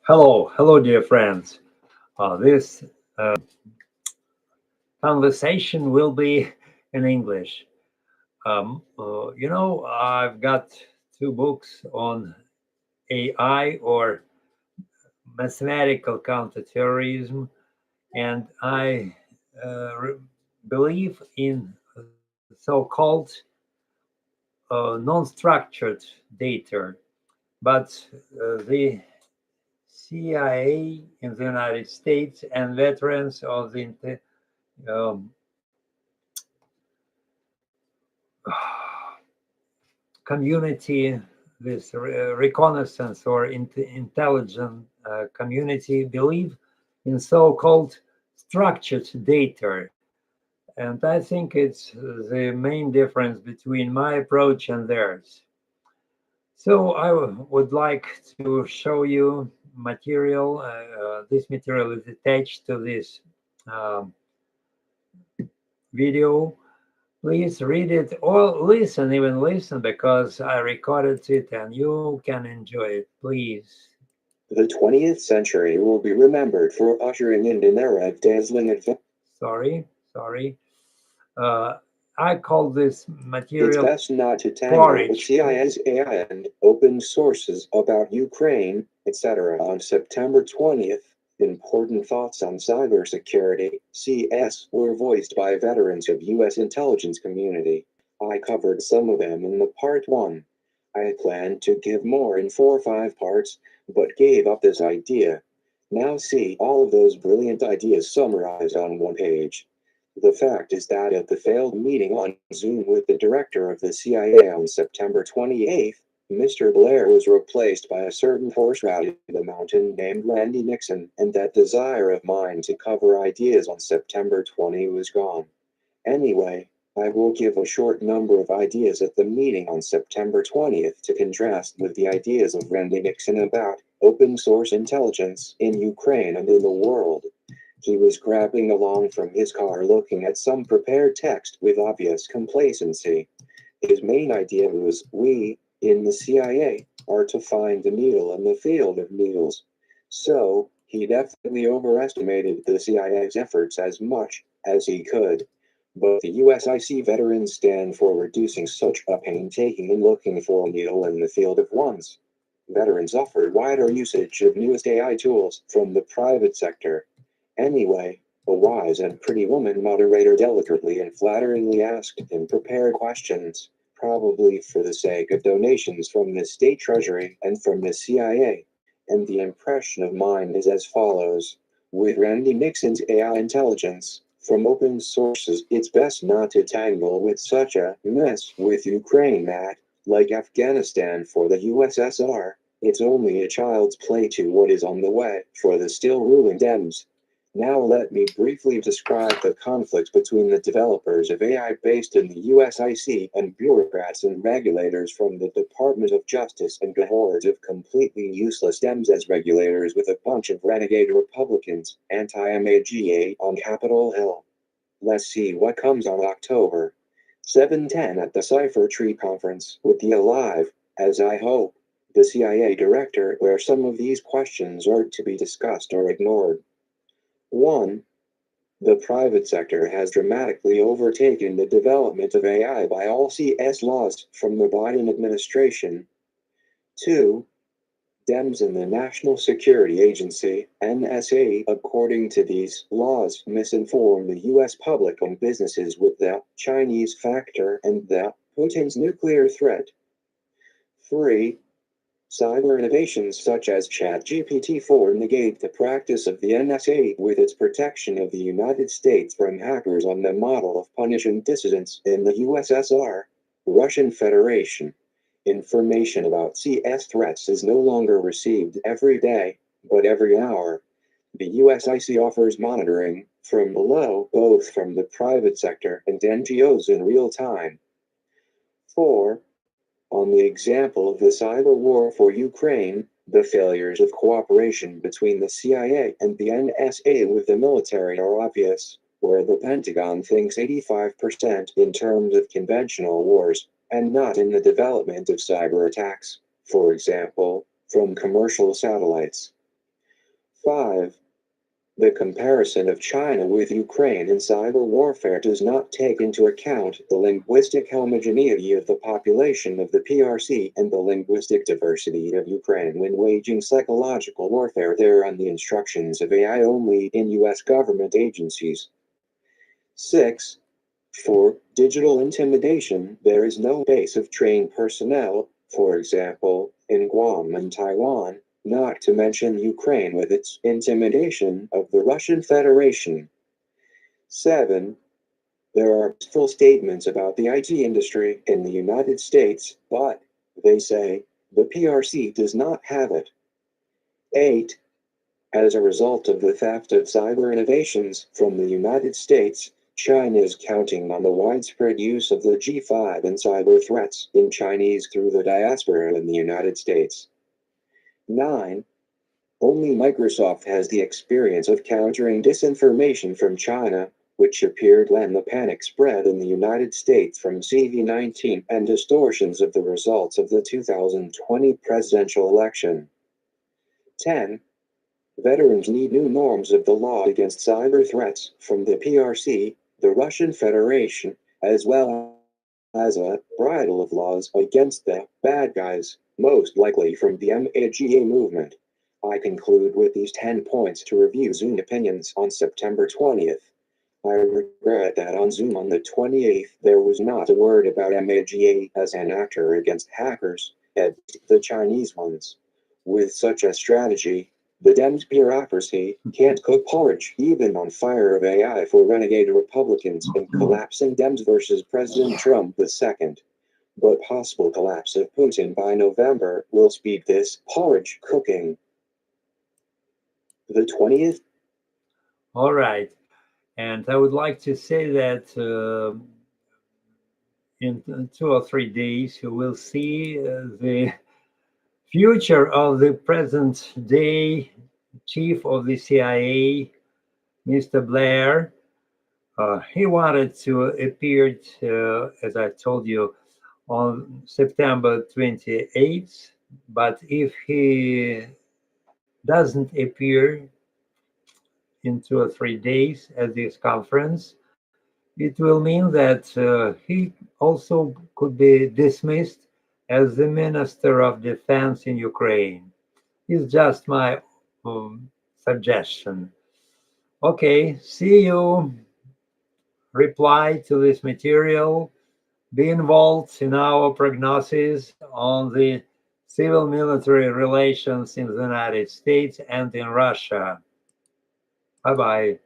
Hello, dear friends. This conversation will be in English. I've got two books on AI or mathematical counterterrorism, and I believe in so-called non-structured data. But the CIA in the United States and veterans of the um, community, this reconnaissance or intelligence community believe in so-called structured data. And I think it's the main difference between my approach and theirs. So I would like to show you material. This material is attached to this um, video. Please read it or listen, even listen, because I recorded it and you can enjoy it, please. The 20th century will be remembered for ushering in an era of dazzling advance. Sorry. Uh, I call this It's material best not to tangle with porridge. CIA's AI and open sources about Ukraine, etc. On September 20th, important thoughts on cybersecurity, CS, were voiced by veterans of U.S. intelligence community. I covered some of them in the part 1. I planned to give more in 4 or 5 parts, but gave up this idea. Now see all of those brilliant ideas summarized on one page. The fact is that at the failed meeting on Zoom with the director of the CIA on September 28th, Mr. Blair was replaced by a certain horseradish in the mountain named Randy Nixon, and that desire of mine to cover ideas on September 20 was gone. Anyway, I will give a short number of ideas at the meeting on September 20th to contrast with the ideas of Randy Nixon about open source intelligence in Ukraine and in the world. He was grabbing along from his car looking at some prepared text with obvious complacency. His main idea was we, in the CIA, are to find the needle in the field of needles. So, he definitely overestimated the CIA's efforts as much as he could. But the USIC veterans stand for reducing such a painstaking in looking for a needle in the field of ones. Veterans offer wider usage of newest AI tools from the private sector. Anyway, a wise and pretty woman moderator delicately and flatteringly asked him prepared questions, probably for the sake of donations from the state treasury and from the CIA. And the impression of mine is as follows. With Randy Nixon's AI intelligence, from open sources, it's best not to tangle with such a mess with Ukraine that, like Afghanistan for the USSR, it's only a child's play to what is on the way for the still ruling Dems. Now let me briefly describe the conflict between the developers of AI based in the USIC and bureaucrats and regulators from the Department of Justice and the hordes of completely useless Dems as regulators with a bunch of renegade Republicans, anti-MAGA on Capitol Hill. Let's see what comes on October 7-10 at the Cipher Tree Conference with the alive, as I hope, the CIA director where some of these questions are to be discussed or ignored. 1. The private sector has dramatically overtaken the development of AI by all CS laws from the Biden administration. 2. Dems and the National Security Agency, NSA, according to these laws, misinform the US public on businesses with the Chinese factor and the Putin's nuclear threat. 3. Cyber innovations such as ChatGPT-4 negate the practice of the NSA with its protection of the United States from hackers on the model of punishing dissidents in the USSR, Russian Federation. Information about CS threats is no longer received every day, but every hour. The USIC offers monitoring from below, both from the private sector and NGOs in real time. 4. On the example of the cyber war for Ukraine, the failures of cooperation between the CIA and the NSA with the military are obvious, where the Pentagon thinks 85% in terms of conventional wars, and not in the development of cyber attacks, for example, from commercial satellites. 5. The comparison of China with Ukraine in cyber warfare does not take into account the linguistic homogeneity of the population of the PRC and the linguistic diversity of Ukraine when waging psychological warfare there on the instructions of AI only in US government agencies. 6. For digital intimidation, there is no base of trained personnel, for example, in Guam and Taiwan, not to mention Ukraine with its intimidation of the Russian Federation. 7. There are full statements about the IT industry in the United States, but, they say, the PRC does not have it. 8. As a result of the theft of cyber innovations from the United States, China is counting on the widespread use of the G5 and cyber threats in Chinese through the diaspora in the United States. 9. Only Microsoft has the experience of countering disinformation from China, which appeared when the panic spread in the United States from CV-19 and distortions of the results of the 2020 presidential election. 10. Veterans need new norms of the law against cyber threats from the PRC, the Russian Federation, as well as a bridle of laws against the bad guys, most likely from the MAGA movement. I conclude with these 10 points to review Zoom opinions on September 20th. I regret that on Zoom on the 28th there was not a word about MAGA as an actor against hackers, at the Chinese ones. With such a strategy, the Dems bureaucracy can't cook porridge even on fire of AI for renegade Republicans and collapsing Dems versus President Trump II. But possible collapse of Putin by November will speed this porridge cooking. The 20th? All right. And I would like to say that in 2 or 3 days, you will see the future of the present day chief of the CIA, Mr. Blair. He wanted to appear, as I told you, on September 28th. But if he doesn't appear in 2 or 3 days at this conference, it will mean that he also could be dismissed as the Minister of Defense in Ukraine. It's just my suggestion. Okay, see you. Reply to this material. Be involved in our prognosis on the civil-military relations in the United States and in Russia. Bye-bye.